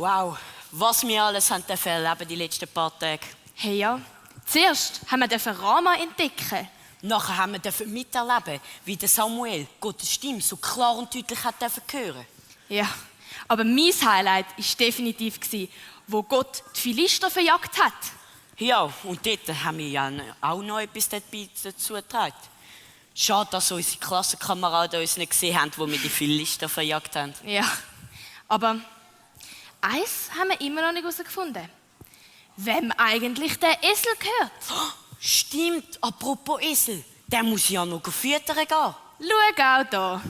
Wow, was wir alles haben erleben die letzten paar Tage. Hey ja, zuerst haben wir Rama entdecken. Nachher haben wir miterleben, wie der Samuel Gottes Stimme so klar und deutlich hat hören. Ja, aber mein Highlight war definitiv, wo Gott die Philister verjagt hat. Ja, und dort haben wir ja auch noch etwas dazu getragen. Schade, dass unsere Klassenkameraden uns nicht gesehen haben, wo wir die Philister verjagt haben. Ja, aber eins haben wir immer noch nicht herausgefunden. Wem eigentlich der Esel gehört? Oh, stimmt, apropos Esel, der muss ja noch füttern gehen. Schau auch da.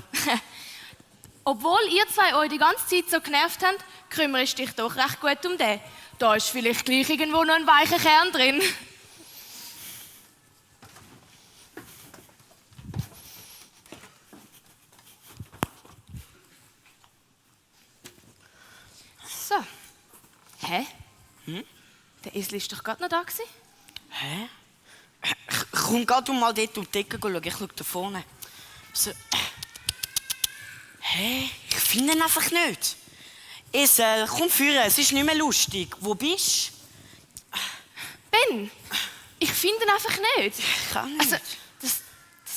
Obwohl ihr zwei euch die ganze Zeit so genervt habt, kümmerst du dich doch recht gut um den. Da ist vielleicht gleich irgendwo noch ein weicher Kern drin. So. Hä? Der Esel ist doch gerade noch da gewesen. Hä? Komm, geh du mal dort um die Ecke schauen, ich schau da vorne. So. Hä? Ich finde ihn einfach nicht. Esel, komm führen, es ist nicht mehr lustig. Wo bist du? Ben, ich finde ihn einfach nicht. Ich kann nicht. Also, das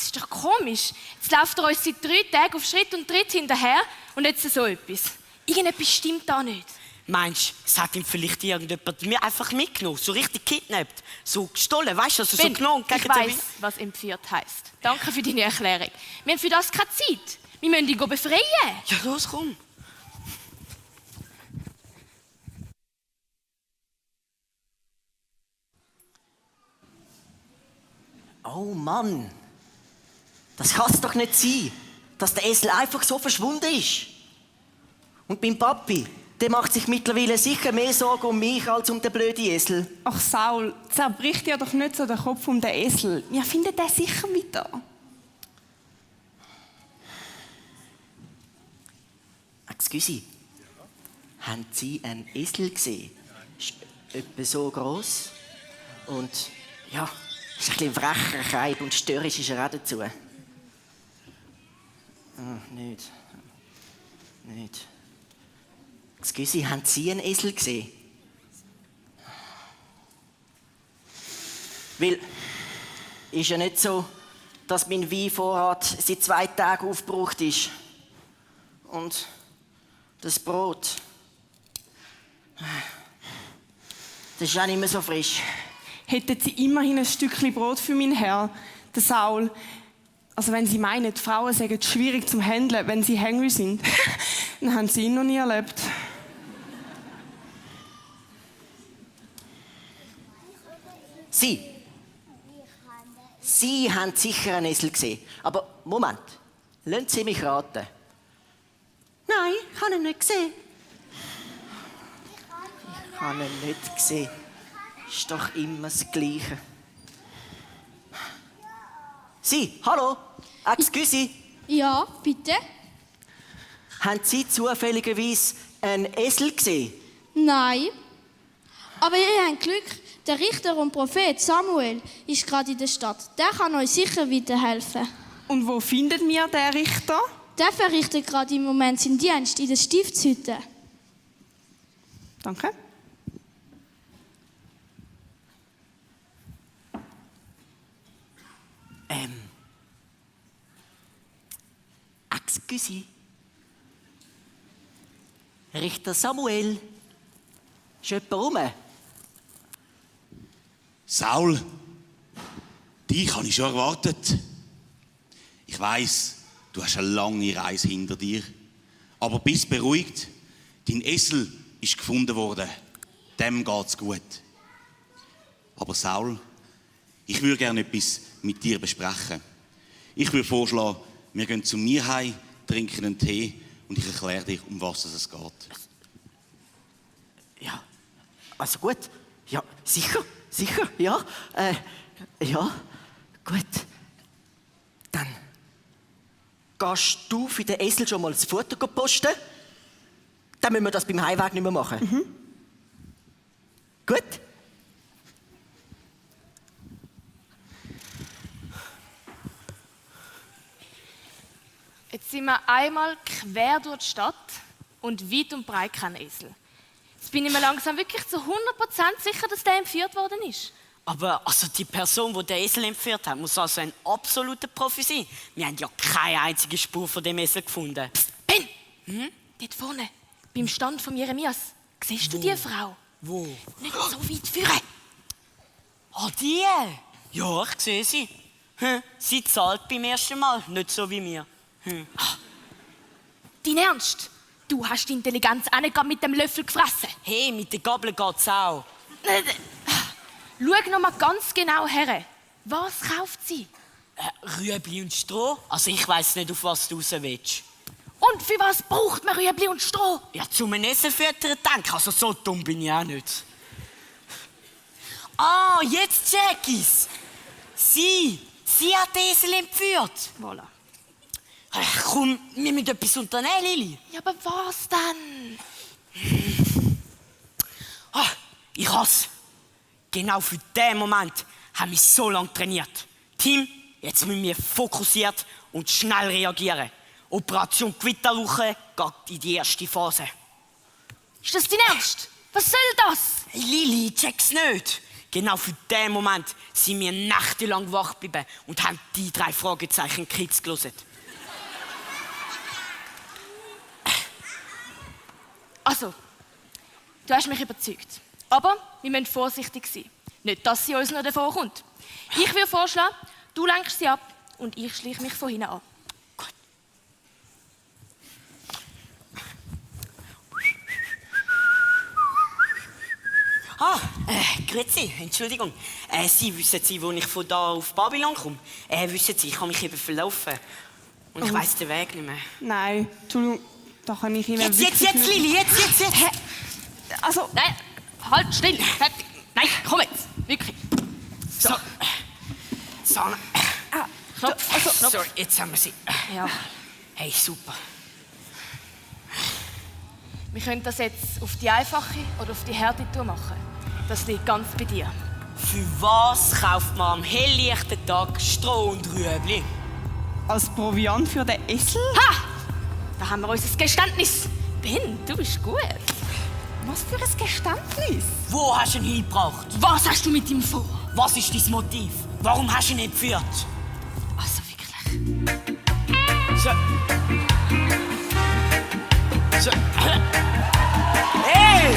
ist doch komisch. Jetzt läuft er uns seit 3 Tagen auf Schritt und Tritt hinterher und jetzt so etwas. Irgendetwas stimmt da nicht. Meinst du, es hat ihm vielleicht irgendjemand mir einfach mitgenommen, so richtig kidnappt, so gestohlen, weißt du, also Ben, so genommen? ich weiss, was entführt heisst. Danke für deine Erklärung. Wir haben für das keine Zeit. Wir müssen ihn befreien. Ja, los, komm. Oh Mann, das kann es doch nicht sein, dass der Esel einfach so verschwunden ist. Und mein Papi, der macht sich mittlerweile sicher mehr Sorgen um mich als um den blöden Esel. Ach Saul, zerbricht dir doch nicht so den Kopf um den Esel. Wir finden den sicher wieder. Excuse, haben Sie einen Esel gesehen? Ist etwa so gross. Und ja, ist ein bisschen frecher Keib und störrisch ist er auch dazu. Nicht. Excuse, haben Sie einen Esel gesehen? Weil, ist ja nicht so, dass mein Weinvorrat seit 2 Tagen aufgebraucht ist. Und das Brot, das ist auch nicht mehr so frisch. Hätten Sie immerhin ein Stückchen Brot für meinen Herr, den Saul. Also wenn Sie meinen, die Frauen seien schwierig zum Handeln, wenn sie hungry sind, dann haben Sie ihn noch nie erlebt. Sie haben sicher einen Esel gesehen. Aber Moment, lassen Sie mich raten. Nein, ich habe ihn nicht gesehen. Ich habe ihn nicht gesehen. Ist doch immer das Gleiche. Sie, hallo, excuse. Ja, bitte? Haben Sie zufälligerweise einen Esel gesehen? Nein. Aber ihr habt Glück, der Richter und Prophet Samuel ist gerade in der Stadt. Der kann euch sicher weiterhelfen. Und wo findet wir den Richter? Der verrichtet gerade im Moment seinen Dienst in der Stiftshütte. Danke. Excuse. Richter Samuel, ist jemand rum? Saul, dich habe ich schon erwartet. Ich weiss, du hast eine lange Reise hinter dir. Aber bist beruhigt, dein Esel ist gefunden worden. Dem geht's gut. Aber Saul, ich würde gerne etwas mit dir besprechen. Ich würde vorschlagen, wir gehen zu mir heim, trinken einen Tee und ich erkläre dir, um was es geht. Ja, also gut. Ja, sicher, ja. Ja, gut. Dann gehst du für den Esel schon mal das Foto posten. Dann müssen wir das beim Heimweg nicht mehr machen. Gut? Jetzt sind wir einmal quer durch die Stadt und weit und breit kein Esel. Jetzt bin ich mir langsam wirklich zu 100% sicher, dass der entführt worden ist. Aber also die Person, die den Esel entführt hat, muss also ein absoluter Profi sein. Wir haben ja keine einzige Spur von dem Esel gefunden. Ben! Dort vorne, beim Stand von Jeremias. Siehst du die Frau? Wo? Nicht so weit führen. Ah, die? Ja, ich sehe sie. Sie zahlt beim ersten Mal, nicht so wie wir. Dein Ernst? Du hast die Intelligenz auch nicht gerade mit dem Löffel gefressen. Hey, mit der Gabel geht's auch. Schau noch mal ganz genau her. Was kauft sie? Rüebli und Stroh? Also ich weiss nicht, auf was du raus willst. Und für was braucht man Rüebli und Stroh? Ja, zum Essen füttern denken, also so dumm bin ich auch nicht. Ah, jetzt check ich's. Sie hat den Esel entführt. Voilà. Komm, wir müssen etwas unternehmen, Lili. Ja, aber was dann? Ich hasse. Genau für diesen Moment haben wir so lange trainiert. Team, jetzt müssen wir fokussiert und schnell reagieren. Operation Gewitterwoche geht in die erste Phase. Ist das dein Ernst? Was soll das? Hey Lili, check's nicht. Genau für diesen Moment sind wir nächtelang wach geblieben und haben die 3 Fragezeichen Kids gelesen. Also, du hast mich überzeugt. Aber wir müssen vorsichtig sein. Nicht, dass sie uns noch davor kommt. Ich würde vorschlagen, du lenkst sie ab und ich schleiche mich von hinten an. Grüezi, Entschuldigung. Sie wissen wo ich von da auf Babylon komme? Wissen Sie, ich habe mich eben verlaufen. Und ich weiss den Weg nicht mehr. Nein, Entschuldigung, da kann ich Ihnen Jetzt, wirklich nicht- Lili, jetzt! Also, nein, halt still. Fertig. Nein, komm jetzt. Wirklich. So. Sanne. Knopf, also, Knopf. Sorry, jetzt haben wir sie. Ja. Hey, super. Wir können das jetzt auf die einfache oder auf die harte Tour machen. Das liegt ganz bei dir. Für was kauft man am helllichten Tag Stroh und Rüebli? Als Proviant für den Esel? Ha! Da haben wir unser Geständnis. Ben, du bist gut. Was für ein Geständnis? Wo hast du ihn hingebracht? Was hast du mit ihm vor? Was ist dein Motiv? Warum hast du ihn entführt? Also wirklich. So. Hey!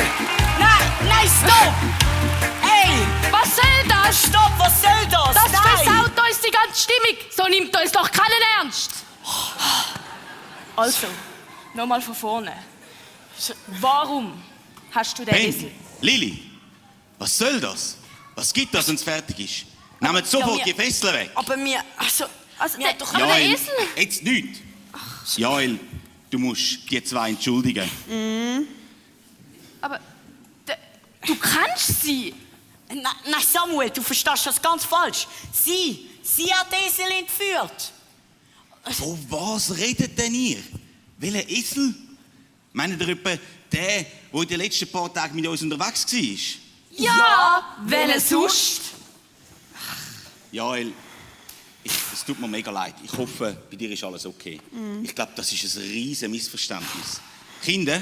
Nein, stopp! Hey! Was soll das? Stopp, was soll das? Das Nein! versaut uns die ganze Stimmung. So nimmt uns doch keinen ernst. Also, nochmal von vorne. Warum hast du den Esel? Ben, Lili, was soll das? Was gibt das, wenn es fertig ist? Nehmt sofort wir- die Fesseln weg. Aber wir, also wir haben doch... Aber der Joel, Esel? jetzt nicht. Joel, du musst die 2 entschuldigen. Aber du kannst sie. Nein, Samuel, du verstehst das ganz falsch. Sie hat den Esel entführt. Von was redet denn ihr? Welcher Esel? Meint ihr etwa den, der in den letzten paar Tagen mit uns unterwegs war? Ja, welchen sonst? Joel, es tut mir mega leid. Ich hoffe, bei dir ist alles okay. Ich glaube, das ist ein riesiges Missverständnis. Kinder,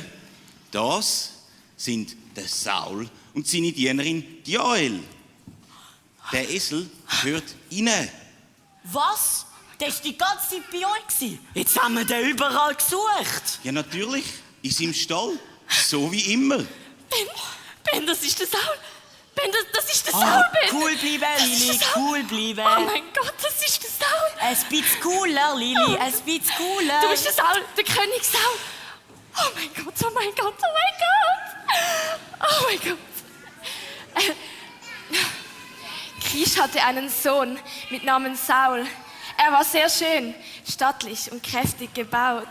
das sind der Saul und seine Dienerin die Joel. Der Esel gehört ihnen. Was? Der war die ganze Zeit bei euch gewesen. Jetzt haben wir den überall gesucht. Ja, natürlich. In seinem Stall. So wie immer. Ben, das ist der Saul. Ben, das ist der Saul, Ben. Cool bleiben, Lili, cool bleiben. Oh mein Gott, das ist der Saul. Ein bisschen cooler, Lili, ein bisschen cooler. Du bist der Saul, der König Saul. Oh mein Gott, oh mein Gott, oh mein Gott. Oh mein Gott. Kisch hatte einen Sohn mit Namen Saul. Er war sehr schön, stattlich und kräftig gebaut.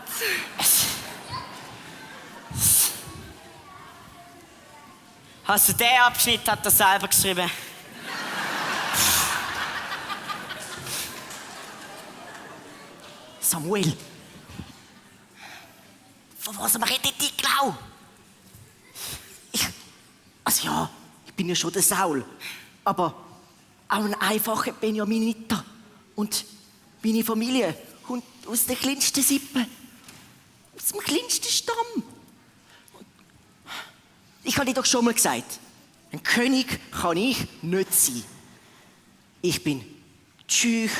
Also den Abschnitt hat er selber geschrieben. Samuel. Von was redet die genau? Also ja, ich bin ja schon der Saul. Aber auch ein einfacher Benjaminiter. Und meine Familie kommt aus der kleinsten Sippe. Aus dem kleinsten Stamm. Ich Ich habe dir doch schon mal gesagt, ein König kann ich nicht sein. Ich bin zu schüch,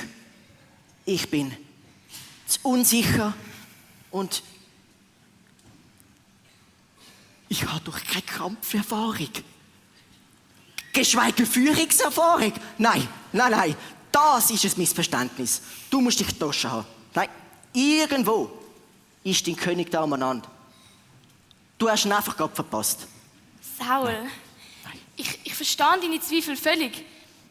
ich bin zu unsicher und ich habe doch keine Kampferfahrung. Geschweige Führungserfahrung. Nein, das ist ein Missverständnis. Du musst dich getauscht haben. Nein, irgendwo ist dein König da umeinander. Du hast ihn einfach gerade verpasst. Saul, ich verstehe deine Zweifel völlig.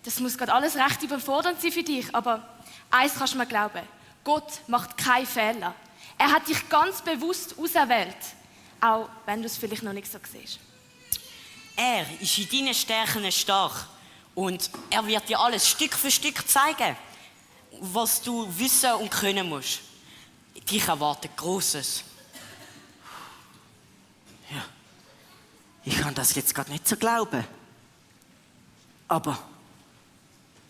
Das muss gerade alles recht überfordernd sein für dich, aber eins kannst du mir glauben. Gott macht keine Fehler. Er hat dich ganz bewusst auserwählt, auch wenn du es vielleicht noch nicht so siehst. Er ist in deinen Stärken stark und er wird dir alles Stück für Stück zeigen, was du wissen und können musst. Dich erwartet Großes. Ja, ich kann das jetzt gerade nicht so glauben. Aber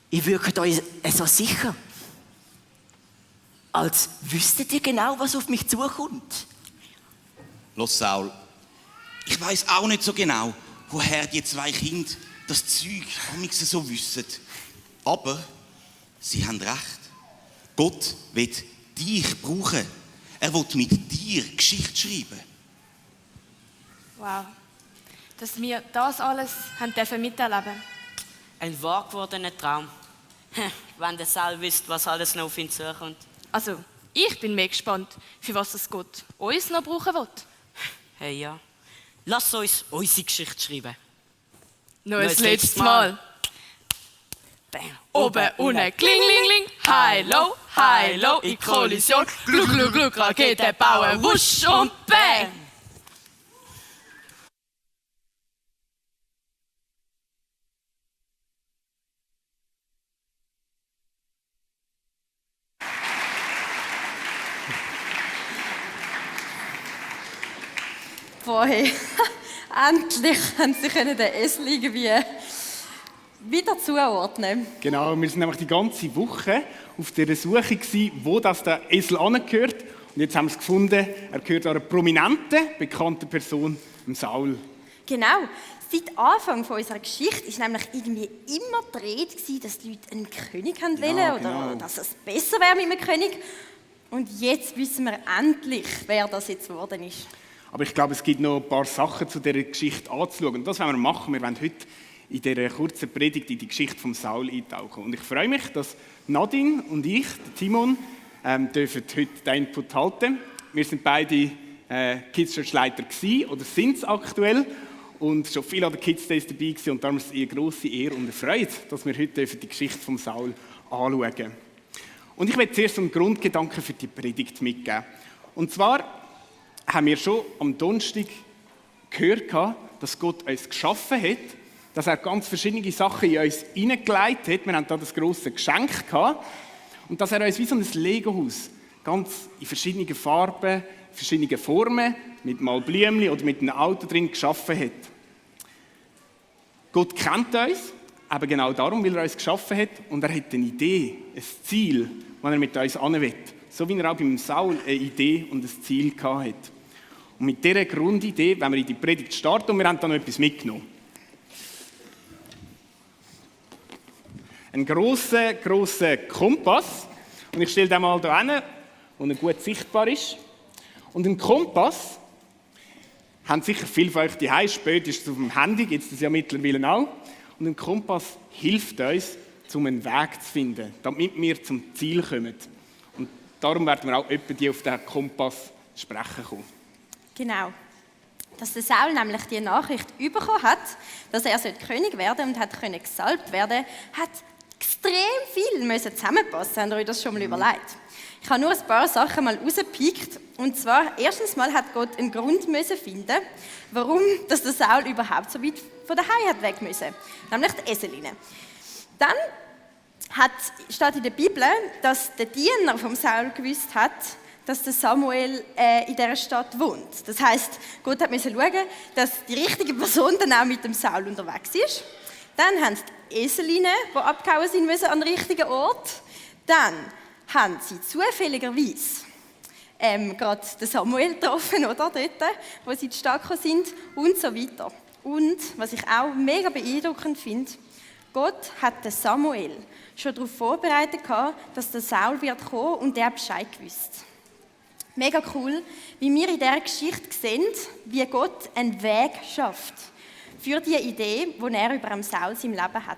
ihr wirkt euch so sicher, als wüsstet ihr genau, was auf mich zukommt. Los, Saul, ich weiß auch nicht so genau, woher die zwei Kinder das Zeug amigs so wissen. Aber sie haben recht. Gott will dich brauchen. Er will mit dir Geschichte schreiben. Wow, dass wir das alles haben dürfen miterleben. Ein wahr gewordener Traum. Wenn der Saul wüsste, was alles noch auf ihn zukommt. Also, ich bin mehr gespannt, für was es Gott uns noch brauchen will. Hey ja, lass uns unsere Geschichte schreiben. Noch ein letztes Mal. Bam. Oben, unten, kling, ling, ling, high, low, in Kollision, gluck, gluck, gluck, Rakete bauen, wusch und bang! Boah, hey. Endlich haben sie den Esel irgendwie wieder zuordnen. Genau, wir sind nämlich die ganze Woche auf der Suche gewesen, wo das der Esel angehört. Und jetzt haben wir es gefunden, er gehört einer prominenten, bekannten Person, dem Saul. Genau. Seit Anfang von unserer Geschichte ist nämlich irgendwie immer gedreht gewesen, dass die Leute einen König haben wollen Ja, oder genau. dass es besser wäre mit einem König. Und jetzt wissen wir endlich, wer das jetzt geworden ist. Aber ich glaube, es gibt noch ein paar Sachen zu dieser Geschichte anzuschauen. Und das wollen wir machen. Wir wollen heute in dieser kurzen Predigt in die Geschichte von Saul eintauchen. Und ich freue mich, dass Nadine und ich, der Timon, dürfen heute den Input halten. Wir sind beide Kids Church Leiter gewesen, oder sind es aktuell. Und schon viele an den Kids Days dabei gewesen. Und darum ist es eine grosse Ehre und eine Freude, dass wir heute die Geschichte von Saul anschauen dürfen. Und ich möchte zuerst einen Grundgedanken für die Predigt mitgeben. Und zwar haben wir schon am Donnerstag gehört, dass Gott uns geschaffen hat, dass er ganz verschiedene Sachen in uns hineingelegt hat. Wir haben da das grosse Geschenk gehabt. Und dass er uns wie so ein Lego-Haus ganz in verschiedenen Farben, verschiedenen Formen, mit mal Blümchen oder mit einem Auto drin geschaffen hat. Gott kennt uns, eben genau darum, weil er uns geschaffen hat. Und er hat eine Idee, ein Ziel, das er mit uns hin will. So wie er auch beim Saul eine Idee und ein Ziel gehabt hat. Und mit dieser Grundidee wollen wir in die Predigt starten und wir haben da noch etwas mitgenommen. Ein grosser Kompass. Und ich stelle den mal hier hin, wo er gut sichtbar ist. Und ein Kompass haben sicher viele von euch daheim, spätestens auf dem Handy, gibt es das ja mittlerweile auch. Und ein Kompass hilft uns, um einen Weg zu finden, damit wir zum Ziel kommen. Und darum werden wir auch etwa die auf den Kompass sprechen kommen. Genau. Dass der Saul nämlich die Nachricht bekommen hat, dass er König werden und hat gesalbt werden, hat extrem viel zusammenpassen. Habt ihr euch das schon mal überlegt? Ich habe nur ein paar Sachen mal rausgepickt. Und zwar, erstens mal hat Gott einen Grund finden, warum dass der Saul überhaupt so weit von daheim hat weg müssen. Nämlich die Eselinnen. Dann steht in der Bibel, dass der Diener vom Saul gewusst hat, dass der Samuel in dieser Stadt wohnt. Das heisst, Gott musste schauen, dass die richtige Person dann auch mit dem Saul unterwegs ist. Dann haben sie die Eselinnen, die abgehauen sind müssen, an den richtigen Ort. Dann haben sie zufälligerweise gerade den Samuel getroffen, oder, dort, wo sie in die Stadt gekommen sind, und so weiter. Und was ich auch mega beeindruckend finde, Gott hat den Samuel schon darauf vorbereitet, dass der Saul wird kommen und der Bescheid gewusst. Mega cool, wie wir in dieser Geschichte sehen, wie Gott einen Weg schafft für die Idee, die er über den Saul im Leben hat.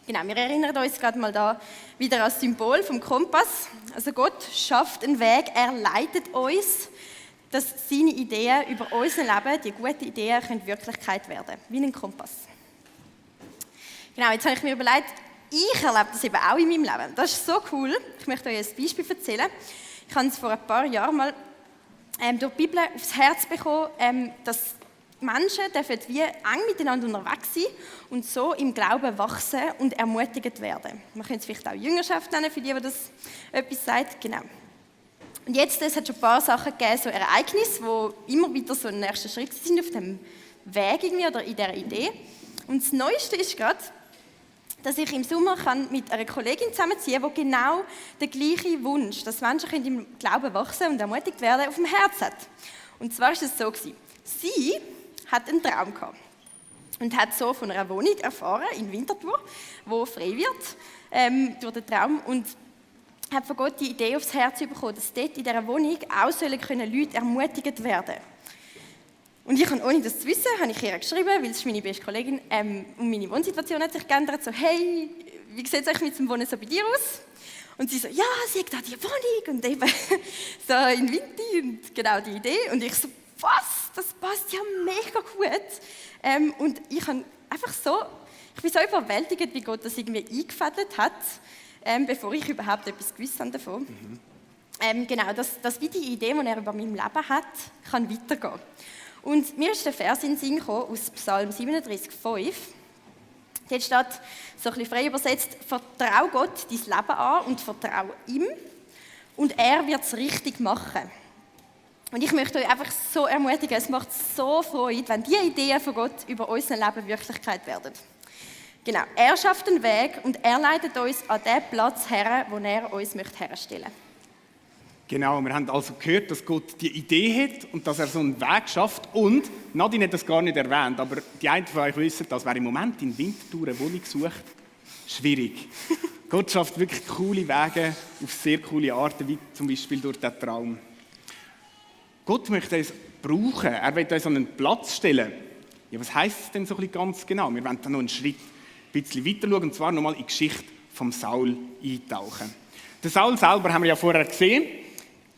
Genau, wir erinnern uns gerade mal da wieder an das Symbol vom Kompass. Also Gott schafft einen Weg, er leitet uns, dass seine Ideen über unser Leben, die guten Ideen, können Wirklichkeit werden, wie ein Kompass. Genau, jetzt habe ich mir überlegt, ich erlebe das eben auch in meinem Leben. Das ist so cool. Ich möchte euch ein Beispiel erzählen. Ich habe es vor ein paar Jahren mal durch die Bibel aufs Herz bekommen, dass Menschen dürfen wie eng miteinander unterwegs sein und so im Glauben wachsen und ermutigt werden. Man könnte es vielleicht auch Jüngerschaft nennen, für die das etwas sagt. Genau. Und jetzt, es hat schon ein paar Sachen gegeben, so Ereignisse, die immer wieder so ein nächster Schritt sind auf dem Weg irgendwie oder in dieser Idee. Und das Neueste ist gerade, dass ich im Sommer mit einer Kollegin zusammenziehen kann, die genau den gleichen Wunsch, dass Menschen im Glauben wachsen und ermutigt werden, auf dem Herz hat. Und zwar war es so, sie hat einen Traum gehabt und hat so von einer Wohnung erfahren in Winterthur, die frei wird durch den Traum, und hat von Gott die Idee aufs Herz bekommen, dass dort in dieser Wohnung auch Leute ermutigt werden können. Und ich habe, ohne das zu wissen, habe ich ihr geschrieben, weil es ist meine beste Kollegin, und meine Wohnsituation hat sich geändert, so, hey, wie sieht es eigentlich mit dem Wohnen so bei dir aus? Und sie so, ja, sie hat da die Wohnung und eben so in Winti und genau die Idee. Und ich so, was, das passt ja mega gut. Und ich bin so überwältigt, wie Gott das irgendwie eingefädelt hat, bevor ich überhaupt etwas gewusst habe davon. Genau, dass wie die Idee, die er über mein Leben hat, kann weitergehen. Und mir ist der Vers in den Sinn gekommen aus Psalm 37,5. Dort steht, so ein bisschen frei übersetzt, vertrau Gott dein Leben an und vertrau ihm und er wird es richtig machen. Und ich möchte euch einfach so ermutigen, es macht so Freude, wenn die Ideen von Gott über unser Leben Wirklichkeit werden. Genau, er schafft einen Weg und er leitet uns an den Platz her, wo er uns herstellen möchte. Genau, wir haben also gehört, dass Gott die Idee hat und dass er so einen Weg schafft. Und, Nadine hat das gar nicht erwähnt, aber die einen von euch wissen, dass wer im Moment in Winterthur eine Wohnung sucht, schwierig. Gott schafft wirklich coole Wege auf sehr coole Arten, wie zum Beispiel durch den Traum. Gott möchte uns brauchen, er will uns an einen Platz stellen. Ja, was heisst es denn so ein bisschen ganz genau? Wir wollen dann noch einen Schritt ein bisschen weiter schauen, und zwar nochmal in die Geschichte vom Saul eintauchen. Den Saul selber haben wir ja vorher gesehen.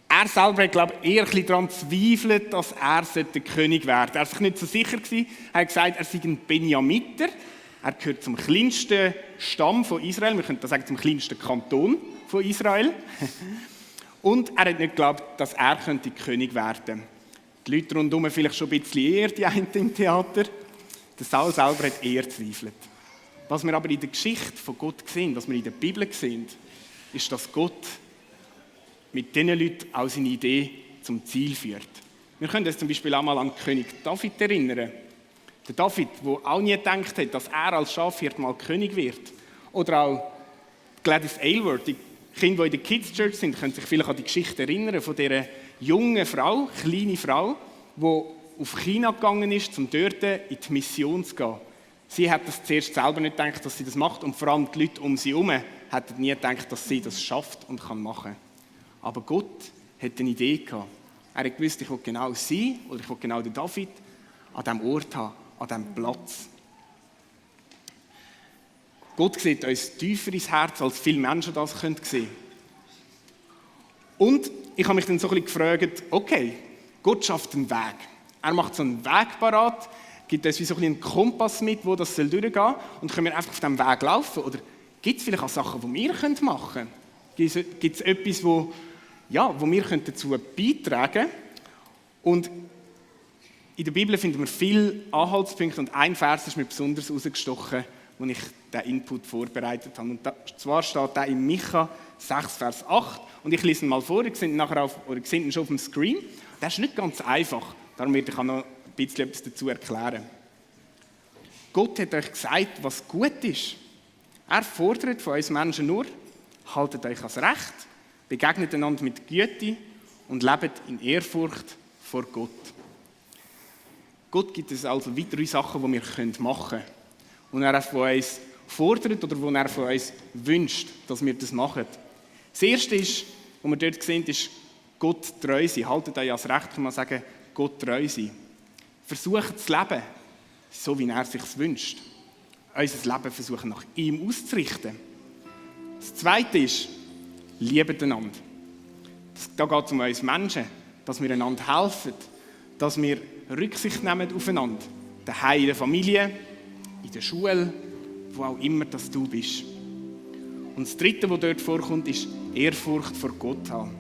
Er selber hat, glaube ich, eher ein bisschen daran zweifelt, dass er König werden sollte. Er war sich nicht so sicher gewesen. Er hat gesagt, er sei ein Benjamiter. Er gehört zum kleinsten Stamm von Israel. Wir könnten sagen, zum kleinsten Kanton von Israel. Und er hat nicht geglaubt, dass er König werden könnte. Die Leute rundherum vielleicht schon ein bisschen eher, die einen im Theater. Der Saul selber hat eher gezweifelt. Was wir aber in der Geschichte von Gott sehen, was wir in der Bibel sehen, ist, dass Gott mit diesen Leuten auch seine Idee zum Ziel führt. Wir können uns zum Beispiel auch mal an König David erinnern. Der David, der auch nie gedacht hat, dass er als Schafhirt mal König wird. Oder auch Gladys Aylward, die Kinder, die in der Kids Church sind, können sich vielleicht an die Geschichte erinnern von dieser jungen Frau, kleine Frau, die auf China gegangen ist, um dort in die Mission zu gehen. Sie hat das zuerst selber nicht gedacht, dass sie das macht, und vor allem die Leute um sie herum hätten nie gedacht, dass sie das schafft und kann machen. Aber Gott hatte eine Idee gehabt. Er hat gewusst, ich will genau sie oder ich will genau den David an diesem Ort haben, an diesem Platz. Gott sieht uns tiefer ins Herz, als viele Menschen das sehen können. Und ich habe mich dann so ein bisschen gefragt, okay, Gott schafft einen Weg. Er macht so einen Weg parat, gibt uns wie so ein bisschen einen Kompass mit, wo das durchgehen soll. Und können wir einfach auf diesem Weg laufen? Oder gibt es vielleicht auch Sachen, die wir machen können? Gibt es etwas, wo wir dazu beitragen können? Und in der Bibel finden wir viele Anhaltspunkte, und ein Vers ist mir besonders herausgestochen, wo ich diesen Input vorbereitet habe. Und zwar steht der in Micha 6, Vers 8. Und ich lese ihn mal vor, ihr seht ihn schon auf dem Screen. Das ist nicht ganz einfach, darum werde ich auch noch ein bisschen etwas dazu erklären. Gott hat euch gesagt, was gut ist. Er fordert von uns Menschen nur, haltet euch ans Recht, begegnet einander mit Güte und lebt in Ehrfurcht vor Gott. Gott gibt es also weitere Sachen, die wir machen können. Und er von uns fordert oder wo er von uns wünscht, dass wir das machen. Das Erste ist, was wir dort sehen, ist Gott treu sein. Haltet euch als Recht, kann man sagen, Gott treu sein. Versucht zu leben, so wie er es sich wünscht. Unser Leben versuchen nach ihm auszurichten. Das Zweite ist, liebet einander. Da geht es um uns Menschen, dass wir einander helfen, dass wir Rücksicht nehmen aufeinander. Daheim, in der Familie, in der Schule, wo auch immer dass du bist. Und das Dritte, was dort vorkommt, ist Ehrfurcht vor Gott haben.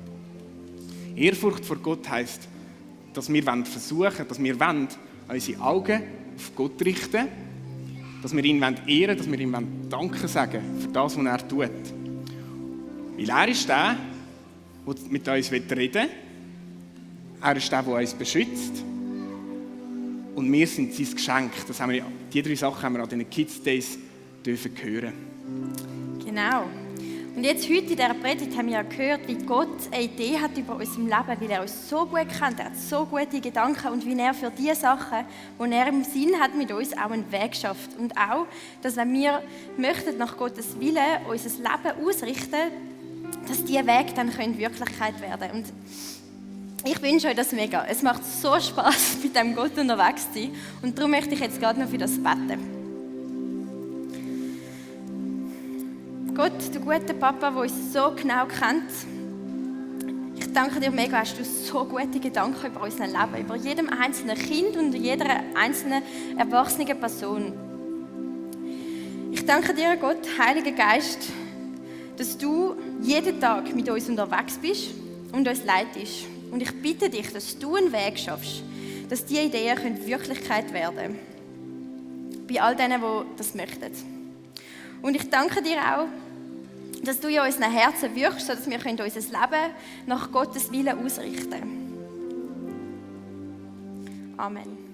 Ehrfurcht vor Gott heisst, dass wir versuchen, dass wir unsere Augen auf Gott richten, dass wir ihn ehren wollen, dass wir ihm Danke sagen für das, was er tut. Weil er ist der mit uns reden will. Er ist der uns beschützt. Und wir sind sein Geschenk. Die 3 Sachen haben wir an den Kids Days hören. Genau. Und jetzt heute in dieser Predigt haben wir ja gehört, wie Gott eine Idee hat über unser Leben, weil er uns so gut kennt, er hat so gute Gedanken und wie er für die Sachen, die er im Sinn hat, mit uns auch einen Weg schafft. Und auch, dass wenn wir möchten, nach Gottes Willen unser Leben ausrichten, dass diese Wege dann Wirklichkeit werden können. Und ich wünsche euch das mega. Es macht so Spaß, mit dem Gott unterwegs zu sein. Und darum möchte ich jetzt gerade noch für das beten. Gott, du guter Papa, der uns so genau kennt, ich danke dir mega, hast du so gute Gedanken über unser Leben, über jedem einzelnen Kind und jeder einzelnen erwachsenen Person. Ich danke dir, Gott, Heiliger Geist, dass du jeden Tag mit uns unterwegs bist und uns leitest. Und ich bitte dich, dass du einen Weg schaffst, dass diese Ideen Wirklichkeit werden können. Bei all denen, die das möchten. Und ich danke dir auch, dass du in unseren Herzen wirkst, sodass wir unser Leben nach Gottes Willen ausrichten können. Amen.